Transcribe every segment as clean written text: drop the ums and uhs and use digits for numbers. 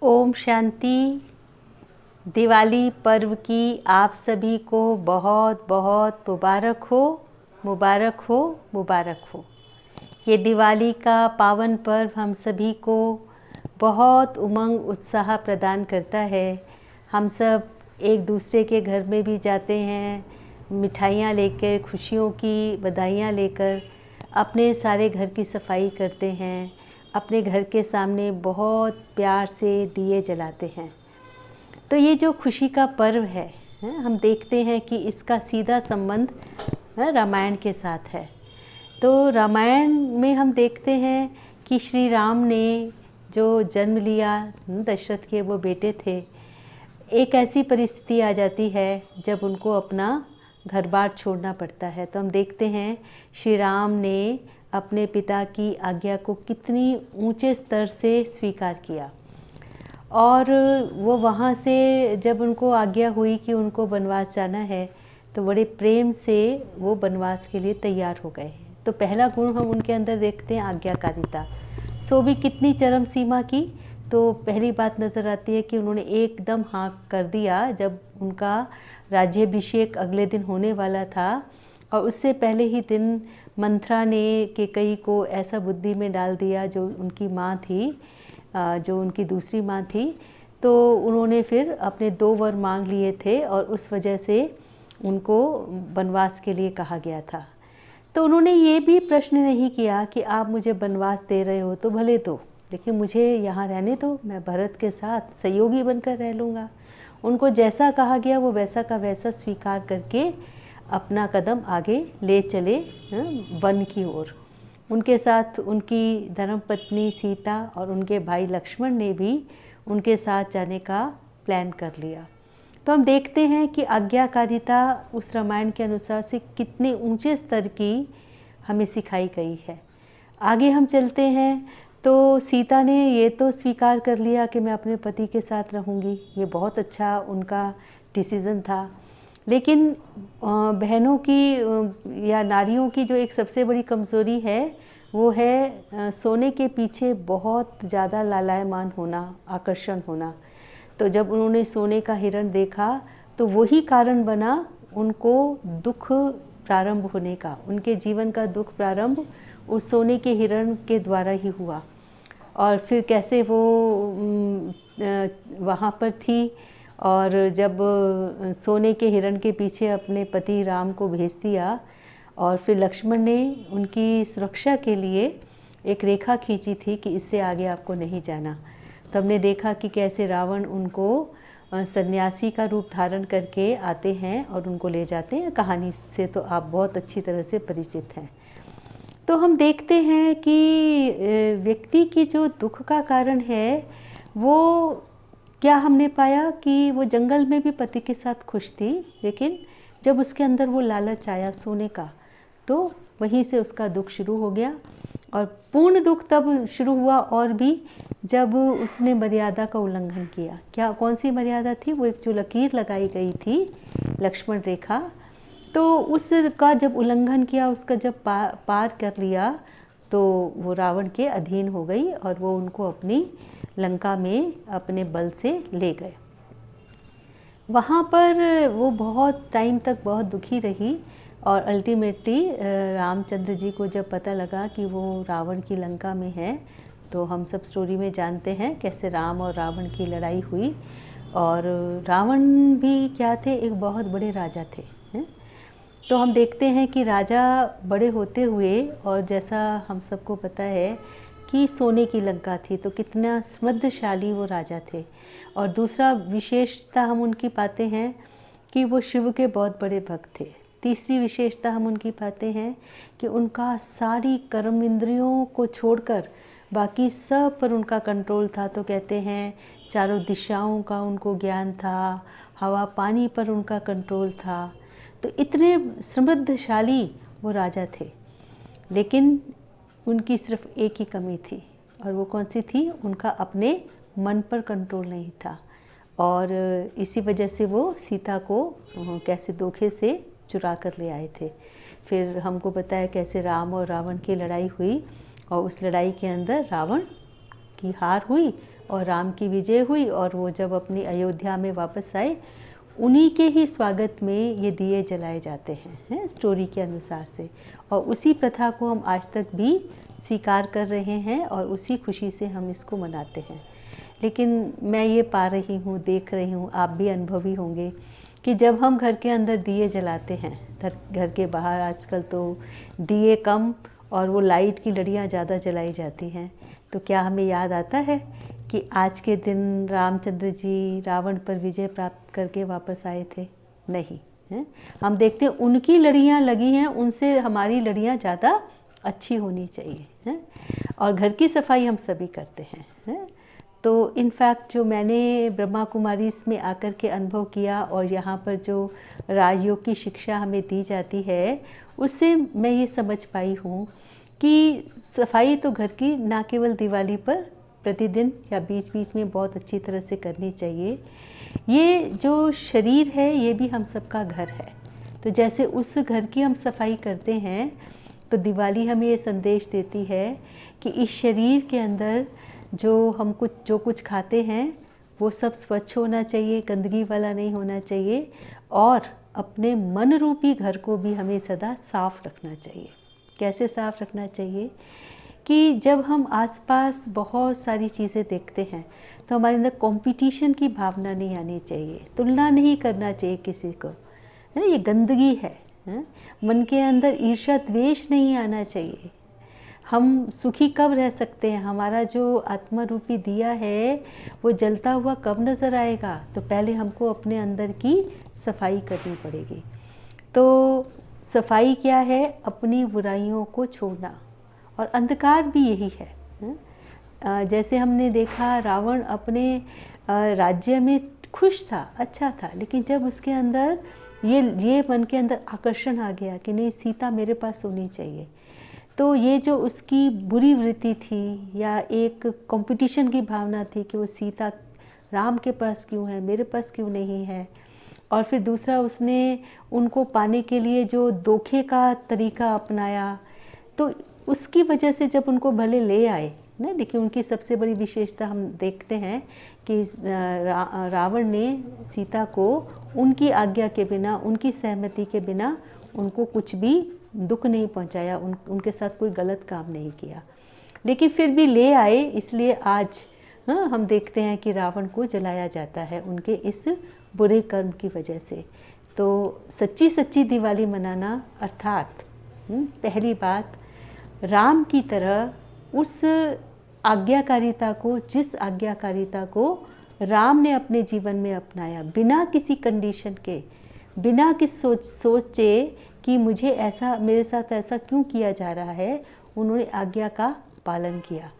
ओम शांति। दिवाली पर्व की आप सभी को बहुत बहुत मुबारक हो, मुबारक हो, मुबारक हो। ये दिवाली का पावन पर्व हम सभी को बहुत उमंग उत्साह प्रदान करता है। हम सब एक दूसरे के घर में भी जाते हैं, मिठाइयाँ लेकर, खुशियों की बधाइयाँ लेकर अपने सारे घर की सफाई करते हैं, अपने घर के सामने बहुत प्यार से दिए जलाते हैं। तो ये जो खुशी का पर्व है, हम देखते हैं कि इसका सीधा संबंध रामायण के साथ है। तो रामायण में हम देखते हैं कि श्री राम ने जो जन्म लिया, दशरथ के वो बेटे थे, एक ऐसी परिस्थिति आ जाती है जब उनको अपना घर बार छोड़ना पड़ता है। तो हम देखते हैं श्री राम ने अपने पिता की आज्ञा को कितनी ऊंचे स्तर से स्वीकार किया, और वो वहाँ से जब उनको आज्ञा हुई कि उनको वनवास जाना है तो बड़े प्रेम से वो वनवास के लिए तैयार हो गए। तो पहला गुण हम उनके अंदर देखते हैं आज्ञाकारिता। सो भी कितनी चरम सीमा की। तो पहली बात नज़र आती है कि उन्होंने एकदम हाँ कर दिया जब उनका राज्याभिषेक अगले दिन होने वाला था, और उससे पहले ही दिन मंथरा ने कैकेयी को ऐसा बुद्धि में डाल दिया, जो उनकी माँ थी, जो उनकी दूसरी माँ थी। तो उन्होंने फिर अपने 2 वर मांग लिए थे और उस वजह से उनको वनवास के लिए कहा गया था। तो उन्होंने ये भी प्रश्न नहीं किया कि आप मुझे वनवास दे रहे हो तो भले दो, लेकिन मुझे यहाँ रहने दो, मैं भरत के साथ सहयोगी बनकर रह लूँगा। उनको जैसा कहा गया वो वैसा का वैसा स्वीकार करके अपना कदम आगे ले चले वन की ओर। उनके साथ उनकी धर्मपत्नी सीता और उनके भाई लक्ष्मण ने भी उनके साथ जाने का प्लान कर लिया। तो हम देखते हैं कि आज्ञाकारिता उस रामायण के अनुसार से कितने ऊंचे स्तर की हमें सिखाई गई है। आगे हम चलते हैं तो सीता ने ये तो स्वीकार कर लिया कि मैं अपने पति के साथ रहूँगी, ये बहुत अच्छा उनका डिसीज़न था। लेकिन बहनों की या नारियों की जो एक सबसे बड़ी कमज़ोरी है वो है सोने के पीछे बहुत ज़्यादा लालायमान होना, आकर्षण होना। तो जब उन्होंने सोने का हिरण देखा तो वही कारण बना उनको दुख प्रारंभ होने का। उनके जीवन का दुख प्रारंभ उस सोने के हिरण के द्वारा ही हुआ। और फिर कैसे वो वहाँ पर थी, और जब सोने के हिरण के पीछे अपने पति राम को भेज दिया, और फिर लक्ष्मण ने उनकी सुरक्षा के लिए एक रेखा खींची थी कि इससे आगे आपको नहीं जाना। तो हमने देखा कि कैसे रावण उनको सन्यासी का रूप धारण करके आते हैं और उनको ले जाते हैं। कहानी से तो आप बहुत अच्छी तरह से परिचित हैं। तो हम देखते हैं कि व्यक्ति की जो दुख का कारण है वो क्या हमने पाया कि वो जंगल में भी पति के साथ खुश थी, लेकिन जब उसके अंदर वो लालच आया सोने का तो वहीं से उसका दुख शुरू हो गया। और पूर्ण दुख तब शुरू हुआ और भी जब उसने मर्यादा का उल्लंघन किया। क्या कौन सी मर्यादा थी? वो एक जो लकीर लगाई गई थी लक्ष्मण रेखा, तो उसका जब उल्लंघन किया, उसका जब पार कर लिया तो वो रावण के अधीन हो गई और वो उनको अपनी लंका में अपने बल से ले गए। वहाँ पर वो बहुत टाइम तक बहुत दुखी रही, और अल्टीमेटली रामचंद्र जी को जब पता लगा कि वो रावण की लंका में है, तो हम सब स्टोरी में जानते हैं कैसे राम और रावण की लड़ाई हुई। और रावण भी क्या थे? एक बहुत बड़े राजा थे। तो हम देखते हैं कि राजा बड़े होते हुए, और जैसा हम सबको पता है कि सोने की लंका थी, तो कितना समृद्धशाली वो राजा थे। और दूसरा विशेषता हम उनकी पाते हैं कि वो शिव के बहुत बड़े भक्त थे। तीसरी विशेषता हम उनकी पाते हैं कि उनका सारी कर्म इंद्रियों को छोड़कर बाकी सब पर उनका कंट्रोल था। तो कहते हैं चारों दिशाओं का उनको ज्ञान था, हवा पानी पर उनका कंट्रोल था। तो इतने समृद्धशाली वो राजा थे, लेकिन उनकी सिर्फ एक ही कमी थी, और वो कौन सी थी? उनका अपने मन पर कंट्रोल नहीं था। और इसी वजह से वो सीता को कैसे धोखे से चुरा कर ले आए थे। फिर हमको बताया कैसे राम और रावण की लड़ाई हुई, और उस लड़ाई के अंदर रावण की हार हुई और राम की विजय हुई और वो जब अपनी अयोध्या में वापस आए, उन्हीं के ही स्वागत में ये दिए जलाए जाते हैं स्टोरी के अनुसार से। और उसी प्रथा को हम आज तक भी स्वीकार कर रहे हैं और उसी खुशी से हम इसको मनाते हैं। लेकिन मैं ये पा रही हूँ, देख रही हूँ, आप भी अनुभवी होंगे कि जब हम घर के अंदर दिए जलाते हैं, घर के बाहर आजकल तो दिए कम और वो लाइट की लड़ियाँ ज़्यादा जलाई जाती हैं, तो क्या हमें याद आता है कि आज के दिन रामचंद्र जी रावण पर विजय प्राप्त करके वापस आए थे? नहीं है। हम देखते हैं उनकी लड़ियाँ लगी हैं, उनसे हमारी लड़ियाँ ज़्यादा अच्छी होनी चाहिए है। और घर की सफाई हम सभी करते हैं है? तो इनफैक्ट जो मैंने ब्रह्मा कुमारी में आकर के अनुभव किया और यहाँ पर जो राजयोग की शिक्षा हमें दी जाती है, उससे मैं ये समझ पाई हूँ कि सफाई तो घर की ना केवल दिवाली पर प्रतिदिन या बीच बीच में बहुत अच्छी तरह से करनी चाहिए। ये जो शरीर है ये भी हम सबका घर है, तो जैसे उस घर की हम सफाई करते हैं, तो दिवाली हमें ये संदेश देती है कि इस शरीर के अंदर जो कुछ खाते हैं वो सब स्वच्छ होना चाहिए, गंदगी वाला नहीं होना चाहिए। और अपने मन रूपी घर को भी हमें सदा साफ रखना चाहिए। कैसे साफ रखना चाहिए कि जब हम आसपास बहुत सारी चीज़ें देखते हैं तो हमारे अंदर कंपटीशन की भावना नहीं आनी चाहिए, तुलना नहीं करना चाहिए किसी को, है ना, ये गंदगी है। मन के अंदर ईर्ष्या द्वेष नहीं आना चाहिए। हम सुखी कब रह सकते हैं? हमारा जो आत्मा रूपी दिया है वो जलता हुआ कब नज़र आएगा? तो पहले हमको अपने अंदर की सफाई करनी पड़ेगी। तो सफाई क्या है? अपनी बुराइयों को छोड़ना। और अंधकार भी यही है। जैसे हमने देखा रावण अपने राज्य में खुश था, अच्छा था, लेकिन जब उसके अंदर ये मन के अंदर आकर्षण आ गया कि नहीं, सीता मेरे पास होनी चाहिए, तो ये जो उसकी बुरी वृत्ति थी या एक कंपटीशन की भावना थी कि वो सीता राम के पास क्यों है, मेरे पास क्यों नहीं है। और फिर दूसरा, उसने उनको पाने के लिए जो धोखे का तरीका अपनाया, तो उसकी वजह से जब उनको भले ले आए ना, लेकिन उनकी सबसे बड़ी विशेषता हम देखते हैं कि रावण ने सीता को उनकी आज्ञा के बिना, उनकी सहमति के बिना उनको कुछ भी दुख नहीं पहुंचाया, उनके साथ कोई गलत काम नहीं किया, लेकिन फिर भी ले आए। इसलिए आज हम देखते हैं कि रावण को जलाया जाता है उनके इस बुरे कर्म की वजह से। तो सच्ची सच्ची दिवाली मनाना अर्थात पहली बात, राम की तरह उस आज्ञाकारिता को, जिस आज्ञाकारिता को राम ने अपने जीवन में अपनाया, बिना किसी कंडीशन के, बिना किस सोचे कि मुझे ऐसा, मेरे साथ ऐसा क्यों किया जा रहा है, उन्होंने आज्ञा का पालन किया।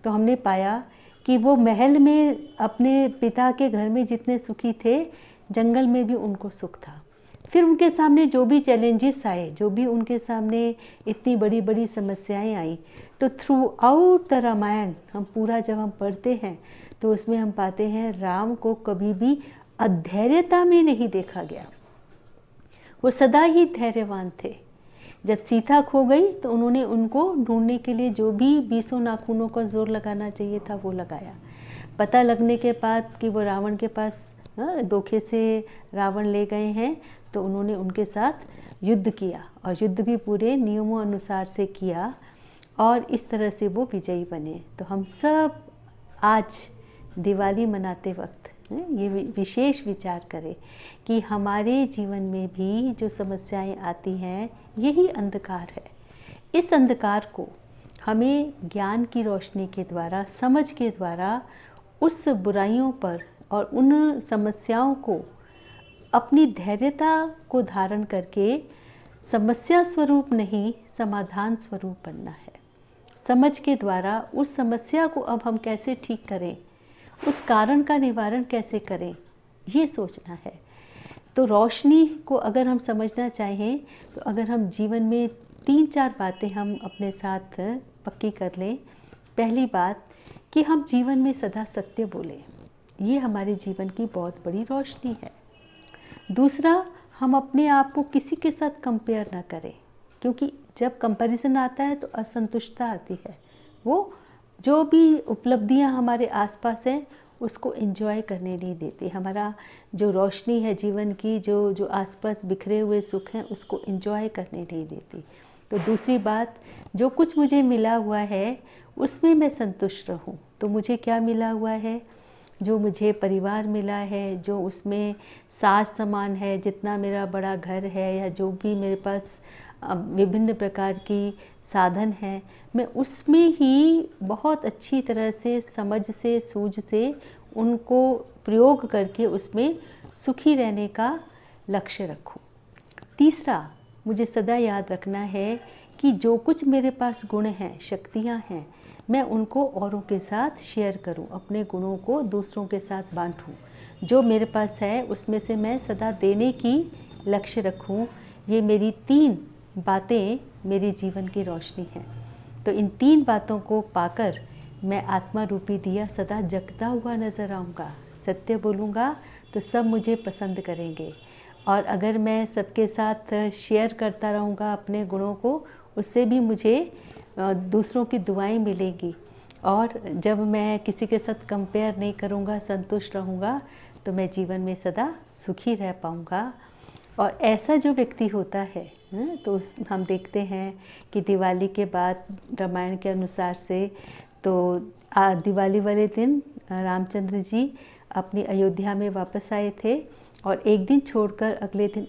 तो हमने पाया कि वो महल में अपने पिता के घर में जितने सुखी थे, जंगल में भी उनको सुख था। फिर उनके सामने जो भी चैलेंजेस आए, जो भी उनके सामने इतनी बड़ी बड़ी समस्याएं आई, तो थ्रू आउट द रामायण हम पूरा जब हम पढ़ते हैं तो उसमें हम पाते हैं राम को कभी भी अधैर्यता में नहीं देखा गया। वो सदा ही धैर्यवान थे। जब सीता खो गई तो उन्होंने उनको ढूंढने के लिए जो भी 20 नाखूनों का जोर लगाना चाहिए था वो लगाया। पता लगने के बाद कि वो रावण के पास धोखे से रावण ले गए हैं, तो उन्होंने उनके साथ युद्ध किया और युद्ध भी पूरे नियमों अनुसार से किया और इस तरह से वो विजयी बने। तो हम सब आज दिवाली मनाते वक्त ये विशेष विचार करें कि हमारे जीवन में भी जो समस्याएं आती हैं, यही अंधकार है। इस अंधकार को हमें ज्ञान की रोशनी के द्वारा, समझ के द्वारा उस बुराइयों पर और उन समस्याओं को अपनी धैर्यता को धारण करके समस्या स्वरूप नहीं, समाधान स्वरूप बनना है। समझ के द्वारा उस समस्या को अब हम कैसे ठीक करें, उस कारण का निवारण कैसे करें, ये सोचना है। तो रोशनी को अगर हम समझना चाहें, तो अगर हम जीवन में 3-4 बातें हम अपने साथ पक्की कर लें। पहली बात कि हम जीवन में सदा सत्य बोलें, ये हमारे जीवन की बहुत बड़ी रोशनी है। दूसरा, हम अपने आप को किसी के साथ कंपेयर ना करें, क्योंकि जब कंपैरिजन आता है तो असंतुष्टता आती है, वो जो भी उपलब्धियां हमारे आसपास हैं उसको एंजॉय करने नहीं देते। हमारा जो रोशनी है जीवन की, जो जो आसपास बिखरे हुए सुख हैं उसको एंजॉय करने नहीं देती। तो दूसरी बात, जो कुछ मुझे मिला हुआ है उसमें मैं संतुष्ट रहूं। तो मुझे क्या मिला हुआ है? जो मुझे परिवार मिला है, जो उसमें साज सामान है, जितना मेरा बड़ा घर है या जो भी मेरे पास विभिन्न प्रकार की साधन हैं, मैं उसमें ही बहुत अच्छी तरह से, समझ से, सूझ से उनको प्रयोग करके उसमें सुखी रहने का लक्ष्य रखूं। तीसरा, मुझे सदा याद रखना है कि जो कुछ मेरे पास गुण हैं, शक्तियां हैं, मैं उनको औरों के साथ शेयर करूं, अपने गुणों को दूसरों के साथ बांटूं। जो मेरे पास है उसमें से मैं सदा देने की लक्ष्य रखूं। ये मेरी 3 बातें मेरे जीवन की रोशनी हैं। तो इन 3 बातों को पाकर मैं आत्मा रूपी दिया सदा जगता हुआ नज़र आऊँगा। सत्य बोलूँगा तो सब मुझे पसंद करेंगे, और अगर मैं सबके साथ शेयर करता रहूँगा अपने गुणों को, उससे भी मुझे दूसरों की दुआएं मिलेंगी। और जब मैं किसी के साथ कंपेयर नहीं करूँगा, संतुष्ट रहूँगा, तो मैं जीवन में सदा सुखी रह पाऊँगा। और ऐसा जो व्यक्ति होता है, तो हम देखते हैं कि दिवाली के बाद रामायण के अनुसार से तो दिवाली वाले दिन रामचंद्र जी अपनी अयोध्या में वापस आए थे, और एक दिन छोड़कर अगले दिन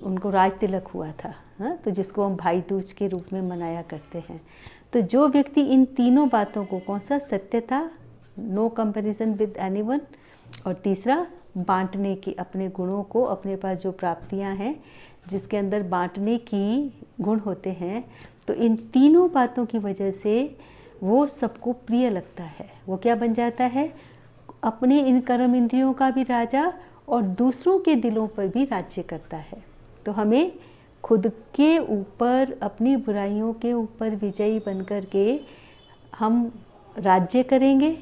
उनको राज तिलक हुआ था, तो जिसको हम भाई दूज के रूप में मनाया करते हैं। तो जो व्यक्ति इन तीनों बातों को, कौन सा? सत्यता, नो कंपैरिजन विद एनीवन, और तीसरा बांटने की, अपने गुणों को, अपने पास जो प्राप्तियां हैं जिसके अंदर बांटने की गुण होते हैं, तो इन तीनों बातों की वजह से वो सबको प्रिय लगता है। वो क्या बन जाता है? अपने इन कर्म इंद्रियों का भी राजा और दूसरों के दिलों पर भी राज्य करता है। तो हमें खुद के ऊपर, अपनी बुराइयों के ऊपर विजयी बनकर के हम राज्य करेंगे,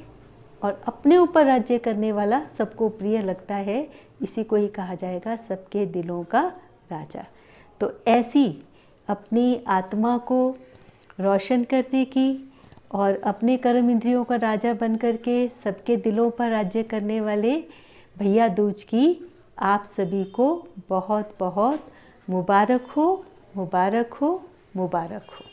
और अपने ऊपर राज्य करने वाला सबको प्रिय लगता है। इसी को ही कहा जाएगा सबके दिलों का राजा। तो ऐसी अपनी आत्मा को रोशन करने की और अपने कर्म इंद्रियों का राजा बन करके सबके दिलों पर राज्य करने वाले भैया दूज की आप सभी को बहुत बहुत मुबारक हो, मुबारक हो, मुबारक हो।